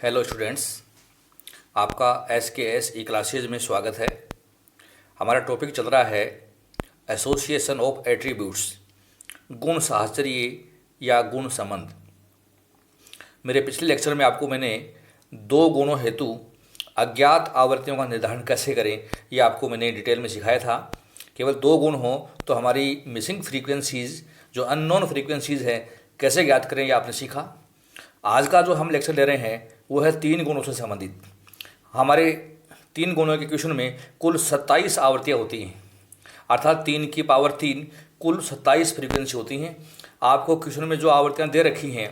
Hello students, आपका SKS ई classes में स्वागत है। हमारा टॉपिक चल रहा है एसोसिएशन ऑफ एट्रीब्यूट्स, गुण साहचर्य या गुण संबंध। मेरे पिछले लेक्चर में आपको मैंने दो गुणों हेतु अज्ञात आवर्तियों का निर्धारण कैसे करें ये आपको मैंने डिटेल में सिखाया था। केवल दो गुण हो तो हमारी मिसिंग फ्रीक्वेंसीज जो अननोन फ्रीक्वेंसीज है कैसे ज्ञात करें ये आपने सीखा। आज का जो हम लेक्चर ले रहे हैं वो है तीन गुणों से संबंधित। हमारे तीन गुणों के क्वेश्चन में कुल 27 आवृत्तियाँ होती हैं, अर्थात 3 की पावर 3 कुल 27 फ्रीक्वेंसी होती हैं। आपको क्वेश्चन में जो आवृत्तियाँ दे रखी हैं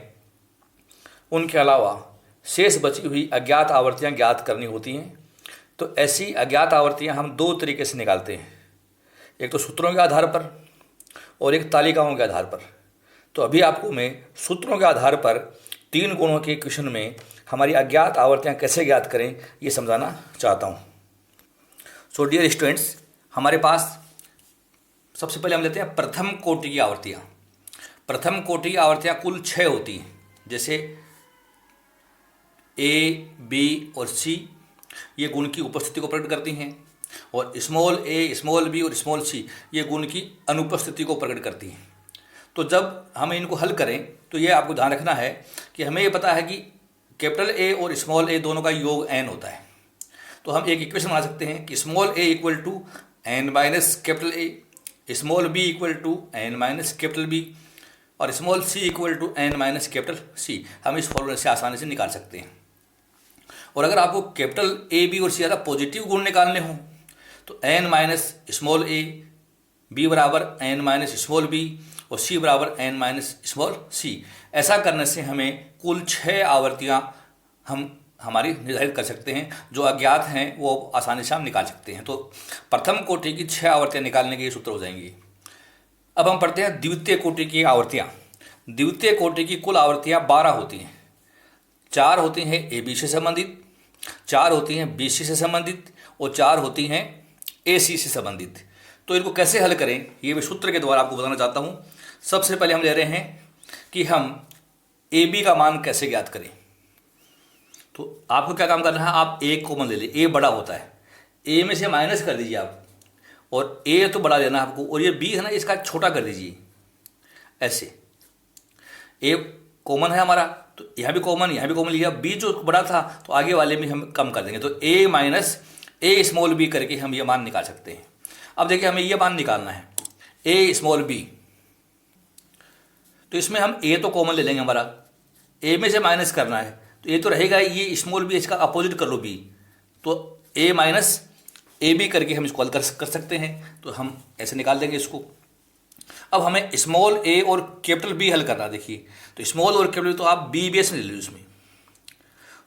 उनके अलावा शेष बची हुई अज्ञात आवृत्तियाँ ज्ञात करनी होती हैं। तो ऐसी अज्ञात आवृत्तियाँ हम दो तरीके से निकालते हैं, एक तो सूत्रों के आधार पर और एक तालिकाओं के आधार पर। तो अभी आपको मैं सूत्रों के आधार पर तीन गुणों के क्वेश्चन में हमारी अज्ञात आवृत्तियाँ कैसे ज्ञात करें ये समझाना चाहता हूँ। सो डियर स्टूडेंट्स, हमारे पास सबसे पहले हम लेते हैं प्रथम कोटि की आवृत्तियाँ। प्रथम कोटि की आवृत्तियाँ कुल 6 होती हैं, जैसे A, B और C ये गुण की उपस्थिति को प्रकट करती हैं, और स्मॉल a, स्मॉल b और स्मॉल c ये गुण की अनुपस्थिति को प्रकट करती हैं। तो जब हम इनको हल करें तो ये आपको ध्यान रखना है कि हमें ये पता है कि कैपिटल A और स्मॉल a दोनों का योग n होता है। तो हम एक इक्वेशन बना सकते हैं कि small a equal to n minus capital A, small b equal to n minus capital B और small c equal to n minus capital C। हम इस फॉर्मूले से आसानी से निकाल सकते हैं। और अगर आपको कैपिटल A, B और C ज़्यादा पॉजिटिव गुण निकालने हों तो n minus small a, b बराबर n माइनस स्मॉल b और c बराबर n माइनस स्मॉल c। ऐसा करने से हमें कुल 6 आवृत्तियाँ हम हमारी निर्धारित कर सकते हैं, जो अज्ञात हैं वो आसानी से हम निकाल सकते हैं। तो प्रथम कोटि की 6 आवृत्तियाँ निकालने के ये सूत्र हो जाएंगी। अब हम पढ़ते हैं द्वितीय कोटि की आवृत्तियाँ। द्वितीय कोटि की कुल आवृत्तियाँ 12 होती हैं। 4 होती हैं AB से संबंधित, 4 होती हैं BC से संबंधित और 4 होती हैं AC से संबंधित। तो इनको कैसे हल करें ये मैं सूत्र के द्वारा आपको बताना चाहता हूँ। सबसे पहले हम ले रहे हैं कि हम AB का मान कैसे ज्ञात करें। तो आपको क्या काम करना है, आप A कॉमन ले लीजिए, A बड़ा होता है, A में से माइनस कर दीजिए आप, और A तो बड़ा लेना है आपको, और ये B है ना इसका छोटा कर दीजिए ऐसे। A कॉमन है हमारा तो यहाँ भी कॉमन, यहाँ भी कॉमन लिया। B जो बड़ा था तो आगे वाले में हम कम कर देंगे, तो A minus A small b करके हम ये मान निकाल सकते हैं। अब देखिए हमें ये मान निकालना है A स्मॉल b, तो इसमें हम A तो कॉमन ले लेंगे, हमारा A में से माइनस करना है तो ये तो रहेगा, ये स्मॉल b इसका अपोजिट कर लो B, तो A माइनस ए बी करके हम इसको हल कर सकते हैं। तो हम ऐसे निकाल देंगे इसको। अब हमें स्मॉल a और कैपिटल B हल करना है। देखिए तो स्मॉल और कैपिटल तो आप B बेस ले लो, इसमें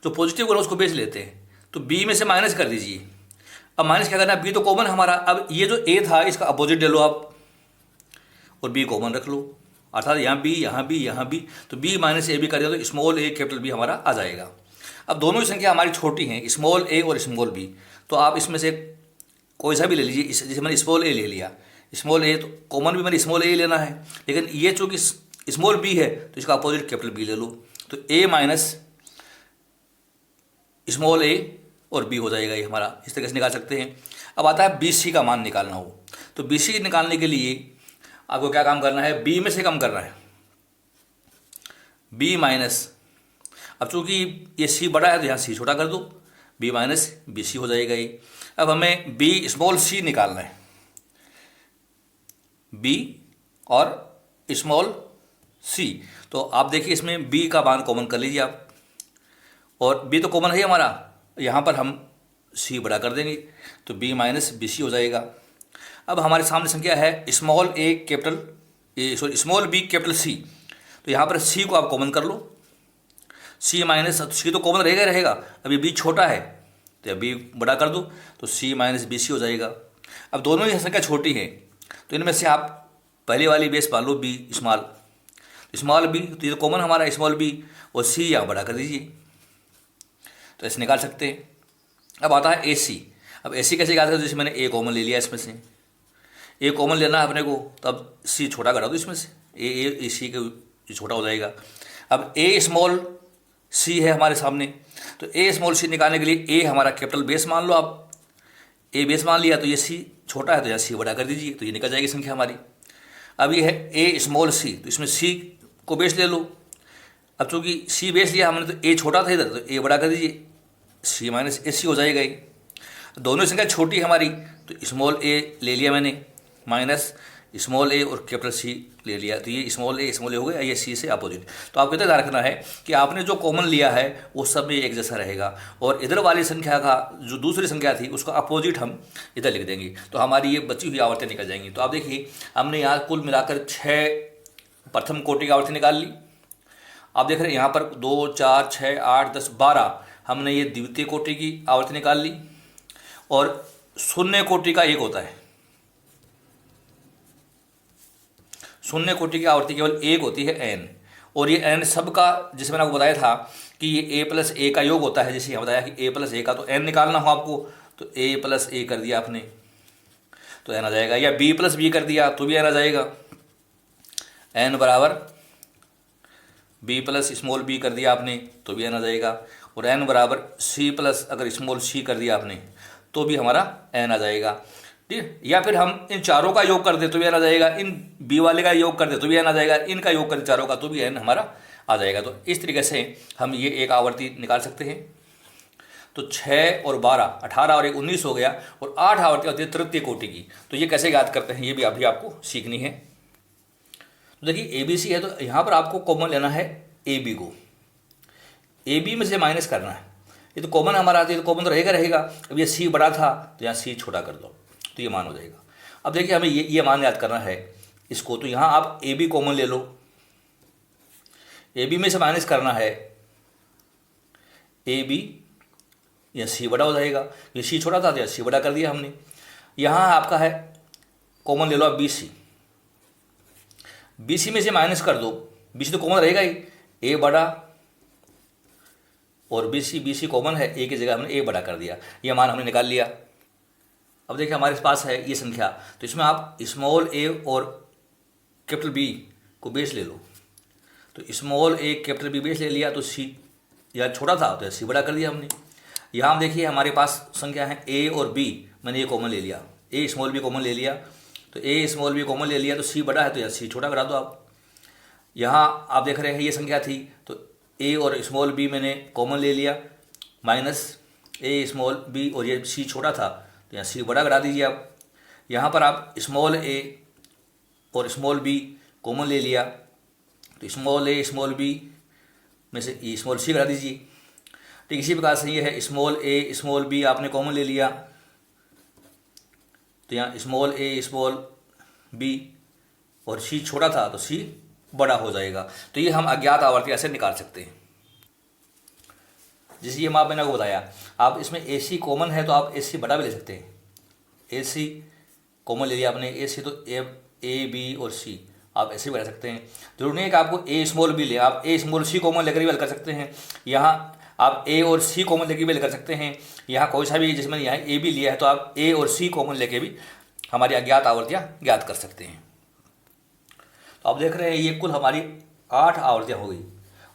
जो पॉजिटिव गुण उसको बेस लेते हैं, तो B में से माइनस कर दीजिए। अब माइनस क्या करना है, B तो कॉमन हमारा, अब ये जो A था इसका अपोजिट ले लो आप और B कॉमन रख लो, अर्थात यहाँ B यहाँ B यहाँ B, तो B माइनस ए बी कर दिया तो स्मॉल a कैपिटल B हमारा आ जाएगा। अब दोनों की संख्या हमारी छोटी हैं, स्मॉल a और स्मॉल b, तो आप इसमें से कोई सा भी ले लीजिए। जैसे मैंने स्मॉल a ले लिया, स्मॉल a तो कॉमन भी मैंने स्मॉल a लेना है, लेकिन ये चूँकि स्मॉल b है तो इसका अपोजिट कैपिटल B ले लो, तो a माइनस स्मॉल a और b हो जाएगा ये हमारा। इस तरीके से निकाल सकते हैं। अब आता है BC का मान निकालना हो, तो BC निकालने के लिए आपको क्या काम करना है, B में से कम करना है, B माइनस, अब चूंकि ये C बड़ा है तो यहाँ C छोटा कर दो, B माइनस BC हो जाएगा ये। अब हमें B स्मॉल c निकालना है, B और स्मॉल c, तो आप देखिए इसमें B का मान कॉमन कर लीजिए आप, और B तो कॉमन है हमारा, यहाँ पर हम C बड़ा कर देंगे तो B माइनस BC हो जाएगा। अब हमारे सामने संख्या है small a capital small b capital C, तो यहाँ पर C को आप कॉमन कर लो, C माइनस, C तो कॉमन रहेगा रहेगा, अभी B छोटा है तो B बड़ा कर दो तो C माइनस BC हो जाएगा। अब दोनों ही संख्या छोटी है तो इनमें से आप पहले वाली बेस मान लो B स्मॉल b, तो ये तो कॉमन हमारा स्मॉल b, और C यहाँ बड़ा कर दीजिए, तो ऐसे निकाल सकते हैं। अब आता है AC। अब AC कैसे निकाल सकते, जैसे मैंने A कॉमन ले लिया, इसमें से A कॉमन लेना है अपने को, तब C छोटा करा दो इसमें से, A C के छोटा हो जाएगा। अब A स्मॉल C है हमारे सामने, तो ए स्मॉल सी निकालने के लिए ए हमारा कैपिटल बेस मान लो आप, ए बेस मान लिया, तो ये सी छोटा है तो यहाँ सी बड़ा कर दीजिए, तो ये निकल जाएगी संख्या हमारी। अब ये है ए स्मॉल सी, तो इसमें सी को बेस ले लो। अब चूंकि सी बेस लिया हमने तो ए छोटा था इधर, तो ए बड़ा कर दीजिए, सी माइनस ए सी हो जाएगा ये। दोनों संख्या छोटी हमारी, तो स्मॉल ए ले लिया मैंने माइनस स्मॉल ए और कैपिटल सी ले लिया, तो ये स्मॉल ए हो गया, ये सी से अपोजिट। तो आपको इतना ध्यान रखना है कि आपने जो कॉमन लिया है वो सब में एक जैसा रहेगा, और इधर वाली संख्या का जो दूसरी संख्या थी उसका अपोजिट हम इधर लिख देंगे, तो हमारी ये बची हुई आवर्तें निकल जाएंगी। तो आप देखिए हमने यहाँ कुल मिलाकर 6 प्रथम कोटि की आवर्ती निकाल ली। आप देख रहे हैं यहाँ पर 2, 4, 6, 8, 10, 12 हमने ये द्वितीय कोटि की आवर्ती निकाल ली, और शून्य कोटि का एक होता है, शून्य कोटि की आवर्ती केवल एक होती है एन, और ये एन सबका, जिसे मैंने आपको बताया था कि ये ए प्लस ए का योग होता है, जैसे यहाँ बताया कि ए प्लस ए का, तो एन निकालना हो आपको तो ए प्लस ए कर दिया आपने तो एन आ जाएगा, या बी प्लस बी कर दिया तो भी एन आ जाएगा, एन बराबर बी प्लस स्मॉल बी कर दिया आपने तो भी एन आ जाएगा, और एन बराबर सी प्लस अगर स्मॉल सी कर दिया आपने तो भी हमारा एन आ जाएगा, ठीक है। या फिर हम इन चारों का योग कर दे तो भी एन आ जाएगा, इन बी वाले का योग कर दे तो भी एन आ जाएगा, इनका योग कर दे चारों का तो भी एन हमारा आ जाएगा। तो इस तरीके से हम ये एक आवर्ती निकाल सकते हैं। तो 6 और 12 18 और 1 19 हो गया, और 8 आवर्ती होती है तृतीय कोटि की। तो ये कैसे याद करते हैं ये भी अभी आपको सीखनी है। तो देखिए ABC है, तो यहाँ पर आपको कॉमन लेना है AB को, AB में से माइनस करना है। ये तो कॉमन हमारा आता है, तो कॉमन तो रहेगा। अब ये C बड़ा था तो यहाँ C छोटा कर दो तो ये मान हो जाएगा। अब देखिए हमें ये मान याद करना है इसको, तो यहाँ आप AB कॉमन ले लो, AB में से माइनस करना है AB, या C बड़ा हो जाएगा, ये C छोटा था तो यहाँ C बड़ा कर दिया हमने। यहाँ आपका है कॉमन ले लो आप BC, BC में से माइनस कर दो, BC तो कॉमन रहेगा ही, A बड़ा और BC कॉमन है, A की जगह हमने A बड़ा कर दिया, ये मान हमने निकाल लिया। अब देखिए हमारे पास है ये संख्या, तो इसमें आप स्मॉल a और कैपिटल B को बेस ले लो, तो small a capital B base ले लिया, तो C या छोटा था तो C बड़ा कर दिया हमने। यहाँ हम देखिए हमारे पास संख्या है A और B, मैंने ये कॉमन ले लिया, A स्मॉल b कॉमन ले लिया, तो A स्मॉल b कॉमन ले लिया, तो C बड़ा है तो यहाँ C छोटा करा दो आप। यहाँ आप देख रहे हैं ये संख्या थी, तो A और स्मॉल b मैंने कॉमन ले लिया, माइनस A स्मॉल b, और ये C छोटा था तो यहाँ C बड़ा करा दीजिए आप। यहाँ पर आप स्मॉल a और स्मॉल b कॉमन ले लिया, तो स्मॉल a स्मॉल b में से ई स्मॉल c करा दीजिए। ठीक इसी प्रकार से ये है स्मॉल a स्मॉल b आपने कॉमन ले लिया, तो यहाँ स्मॉल a स्मॉल b और c छोटा था तो c बड़ा हो जाएगा। तो ये हम अज्ञात आवर्ती ऐसे निकाल सकते हैं। जैसे ये मैंने आपको बताया, आप इसमें AC कॉमन है तो आप AC बड़ा भी ले सकते हैं। AC कॉमन ले लिया आपने, AC तो A B और C आप ऐसे भी ले सकते हैं। जरूरी नहीं है कि आपको A स्मॉल B ले, आप A स्मॉल C कॉमन लेकर भी हल कर सकते हैं। यहाँ आप A और C कॉमन लेकर भी हल कर सकते हैं। यहाँ कोई सा भी, जिसमें यहाँ A भी लिया है तो आप A और C कॉमन लेके भी हमारी अज्ञात आवर्तियाँ ज्ञात कर सकते हैं। तो आप देख रहे हैं ये कुल हमारी 8 आवर्तियाँ हो गई,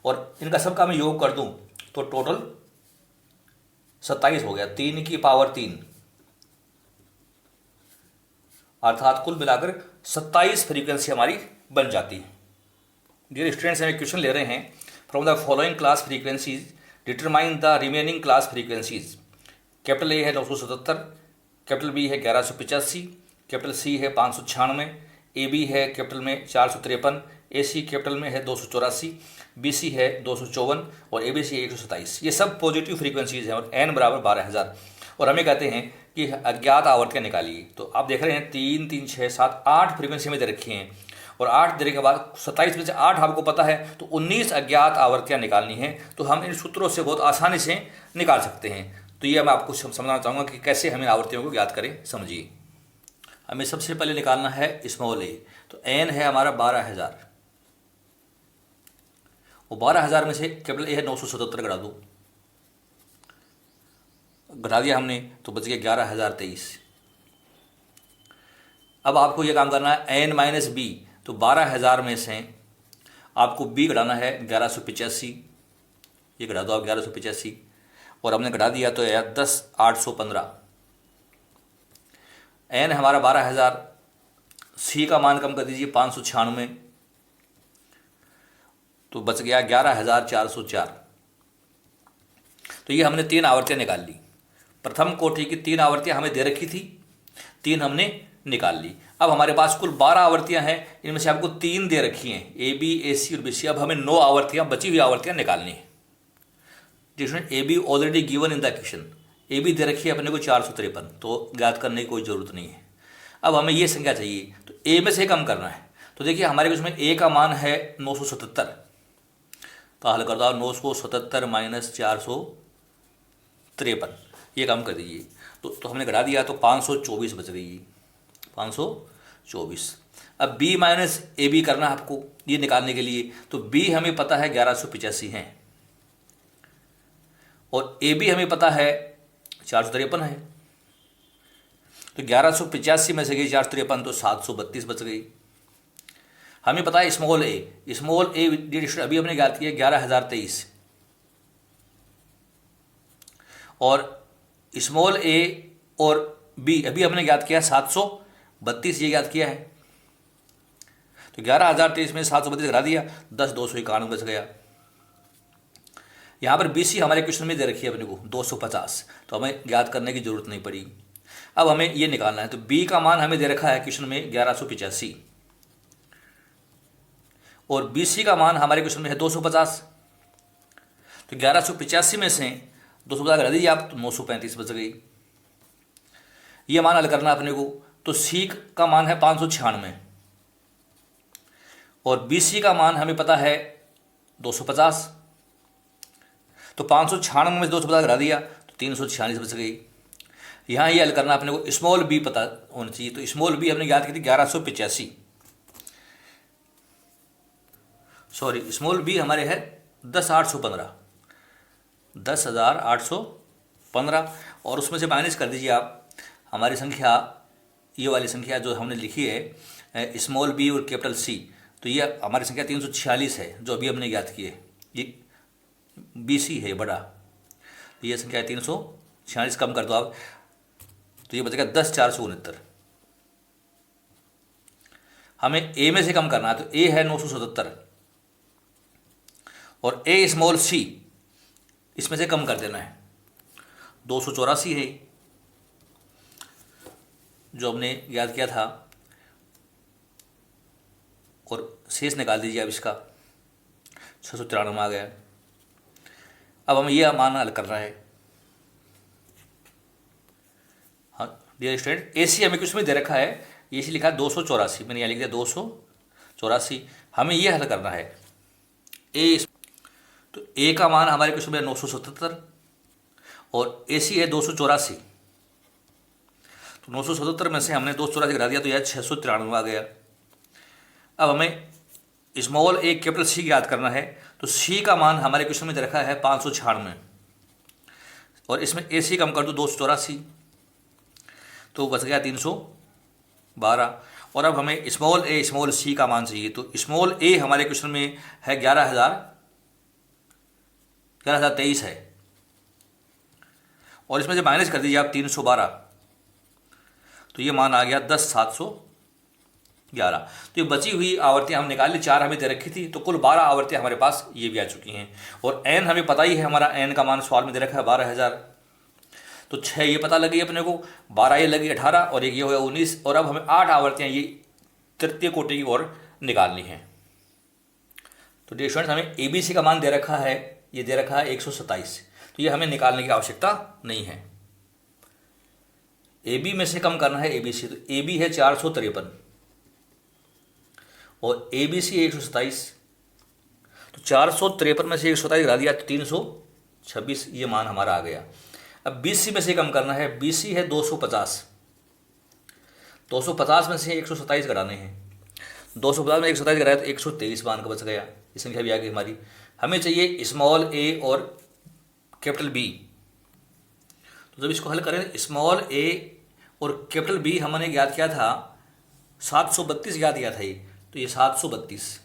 और इनका सबका मैं योग कर दूँ तो टोटल 27 हो गया, 3 की पावर 3, अर्थात कुल मिलाकर 27 फ्रीक्वेंसी हमारी बन जाती है। डियर स्टूडेंट्स, हम क्वेश्चन ले रहे हैं, from the following class frequencies determine the remaining class frequencies. Capital A है 977, कैपिटल B है 1185, कैपिटल C है 596, AB है कैपिटल में 453, AC कैपिटल में है 284, BC है 254 और ABC है 127। ये सब पॉजिटिव फ्रीक्वेंसीज हैं, और n बराबर 12,000, और हमें कहते हैं कि अज्ञात आवर्तियाँ निकालिए। तो आप देख रहे हैं 3 3 6 7 8 फ्रीक्वेंसी में दे रखी हैं, और 8 देने के बाद 27 में से 8 आपको पता है, तो 19 अज्ञात आवर्तियाँ निकालनी है। तो हम इन सूत्रों से बहुत आसानी से निकाल सकते हैं। तो ये मैं आपको समझाना चाहूँगा कि कैसे हमें आवर्तियों को ज्ञात करें। समझिए, हमें सबसे पहले निकालना है स्मॉल a, तो n है हमारा 12,000, और 12,000 में से कैपिटल A है 977 घटा दो, घटा दिया हमने तो बच गया 11,023। अब आपको ये काम करना है n माइनस b, तो 12,000 में से आपको b घटाना है 1185, ये घटा दो आप 1185। और हमने घटा दिया तो आया 10,815। एन हमारा 12,000, सी का मान कम कर दीजिए 596, तो बच गया 11,404। तो ये हमने 3 आवर्तियाँ निकाल ली। प्रथम कोटि की 3 आवर्तियाँ हमें दे रखी थी, 3 हमने निकाल ली। अब हमारे पास कुल 12 आवर्तियाँ हैं, इनमें से आपको 3 दे रखी हैं, ए बी, ए सी और बी सी। अब हमें 9 आवर्तियाँ, बची हुई आवर्तियाँ निकालनी है। जिसमें a b already given in the question, a b दे रखी है अपने को 453, तो ज्ञात करने की कोई ज़रूरत नहीं है। अब हमें ये संख्या चाहिए, तो ए में से कम करना है। तो देखिए हमारे उसमें ए का मान है 977, तो हल कर दो 977 माइनस 453, ये कम कर दीजिए। तो हमने घटा दिया तो 524 बच गई, 524। अब बी माइनस ए बी करना है आपको ये निकालने के लिए, तो बी हमें पता है 1185 है और ए बी हमें पता है 453 है। तो 1185 में से गई 453, तो 732 बच गई। हमें पता है स्मॉल ए अभी हमने ज्ञात किया 11,023 और स्मॉल ए और बी अभी हमने ज्ञात किया 732, ये ज्ञात किया है। तो 11,023 में 732 घटा दिया, 10,291 बच गया। यहाँ पर बी सी हमारे क्वेश्चन में दे रखी है अपने को 250, तो हमें ज्ञात करने की जरूरत नहीं पड़ी। अब हमें ये निकालना है, तो बी का मान हमें दे रखा है क्वेश्चन में 1185 और बी सी का मान हमारे क्वेश्चन में है 250। तो 1185 में से 250 घटा दीजिए आप, तो 935 बच गई। ये मान हल करना अपने को, तो सी का मान है 596 और बी सी का मान हमें पता है 250। तो 596 में से 250 घटा दिया तो 346 बच गई। यहाँ ये हल करना अपने को, स्मॉल बी पता होना चाहिए। तो स्मॉल बी हमने याद की थी 1185, सॉरी स्मॉल बी हमारे है 10,815, 10,815 और उसमें से माइनस कर दीजिए आप हमारी संख्या, ये वाली संख्या जो हमने लिखी है स्मॉल बी और कैपिटल सी, तो ये हमारी संख्या 346 है जो अभी हमने याद की है। ये बी सी है बड़ा, तो ये संख्या 346 कम कर दो आप, तो ये बचेगा 10,469। हमें ए में से कम करना है, तो ए है 977 और ए स्मॉल सी इसमें से कम कर देना है, 284 है जो हमने याद किया था और शेष निकाल दीजिए अब इसका 693 आ गया। अब हमें यह मान हल करना है। हाँ डियर स्टूडेंट, ए सी हमें कुछ में दे रखा है, ए सी लिखा है 284, मैंने यहाँ लिख दिया 284। हमें यह हल करना है ए, तो ए का मान हमारे क्वेश्चन में 977 और ए सी है 284। तो 977 में से हमने 284 घटा दिया तो यह 693 आ गया। अब हमें स्मॉल ए कैपिटल सी याद करना है, तो सी का मान हमारे क्वेश्चन में दे रखा है 596 और इसमें ए सी कम कर दो 284, तो बच गया 312। और अब हमें स्मॉल ए स्मॉल सी का मान चाहिए, तो स्मॉल ए हमारे क्वेश्चन में है 11,023 है और इसमें से माइनस कर दीजिए आप 312, तो ये मान आ गया 10,711। तो ये बची हुई आवर्तियाँ हम निकाल ली, 4 हमें दे रखी थी, तो कुल 12 आवर्तियाँ हमारे पास ये भी आ चुकी हैं। और एन हमें पता ही है, हमारा एन का मान सवाल में दे रखा है 12,000, तो 6 ये पता लगी अपने को, 12 ये लगी 18 और एक ये हो गया 19। और अब हमें 8 आवर्तियाँ ये तृतीय कोटि की ओर निकालनी है। तो डियर स्टूडेंट्स, हमें ए बी सी का मान दे रखा है, ये दे रखा है 127, तो ये हमें निकालने की आवश्यकता नहीं है। ए बी में से कम करना है ए बी सी, तो ए बी है 453 और ए बी सी 127, तो 453 में से 127 गिरा दिया तो 326, ये मान हमारा आ गया। अब बी सी में से कम करना है, बी सी है 250, 250 में से 127 घटाने हैं, 250 में 127 घटाया तो 123 मान का बच गया, ये संख्या भी आ गई हमारी। हमें चाहिए स्मॉल ए और कैपिटल बी, तो जब इसको हल करें स्मॉल ए और कैपिटल बी हमने याद किया था 732 याद किया था ये, तो ये 732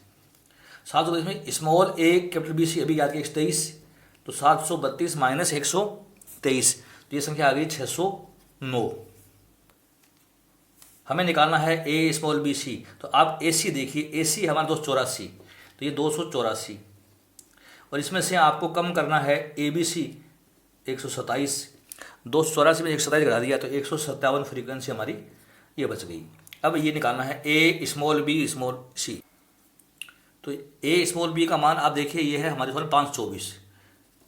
में स्मॉल ए कैपिटल बी सी अभी याद किया 123, तो 732 माइनस 123, तो ये संख्या आ गई 609। हमें निकालना है ए स्मॉल बी सी। तो आप ए सी देखिए, ए सी हमारा 284, तो ये 284, और इसमें से आपको कम करना है ए बी सी 127। 284 में 127 घटा दिया तो 157 फ्रीक्वेंसी हमारी ये बच गई। अब ये निकालना है ए स्मॉल बी स्मॉल सी। तो ए स्मॉल बी का मान आप देखिए, ये है हमारे सामने 524,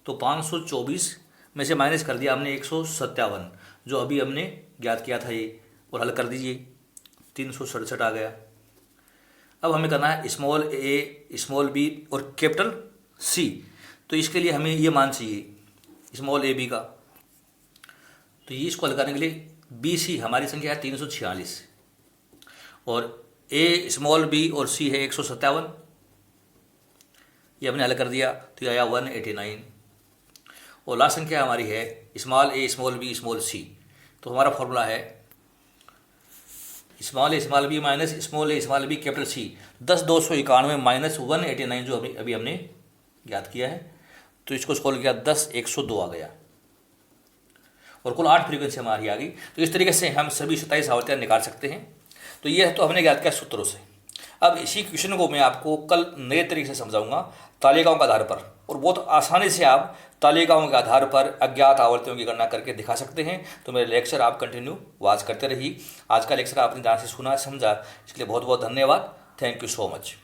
तो 524 में से माइनस कर दिया हमने 157 जो अभी हमने ज्ञात किया था ये, और हल कर दीजिए 367 आ गया। अब हमें करना है स्मॉल ए स्मॉल बी और कैपिटल सी। तो इसके लिए हमें ये मान चाहिए स्मॉल ए बी का। तो ये इसको हल करने के लिए बी सी हमारी संख्या है 346 और ए स्मॉल बी और सी है 157, ये हमने हल कर दिया तो ये आया 189। और लास्ट संख्या हमारी है small a small b small c. तो हमारा फॉर्मूला है small a small b minus small a small b capital c 10,291 minus 189 जो अभी हमने ज्ञात किया है। तो इसको सॉल्व किया 10,102 आ गया और कुल 8 फ्रीक्वेंसी हमारी आ गई। तो इस तरीके से हम सभी 27 आवृत्तियाँ निकाल सकते हैं। तो ये तो हमने ज्ञात किया सूत्रों से। अब इसी क्वेश्चन को मैं आपको कल नए तरीके से समझाऊंगा तालिकाओं के आधार पर, और बहुत आसानी से आप तालिकाओं के आधार पर अज्ञात आवृत्तियों की गणना करके दिखा सकते हैं। तो मेरे लेक्चर आप कंटिन्यू वॉच करते रहिए। आज का लेक्चर आपने ध्यान से सुना समझा, इसके लिए बहुत बहुत धन्यवाद। Thank you so much.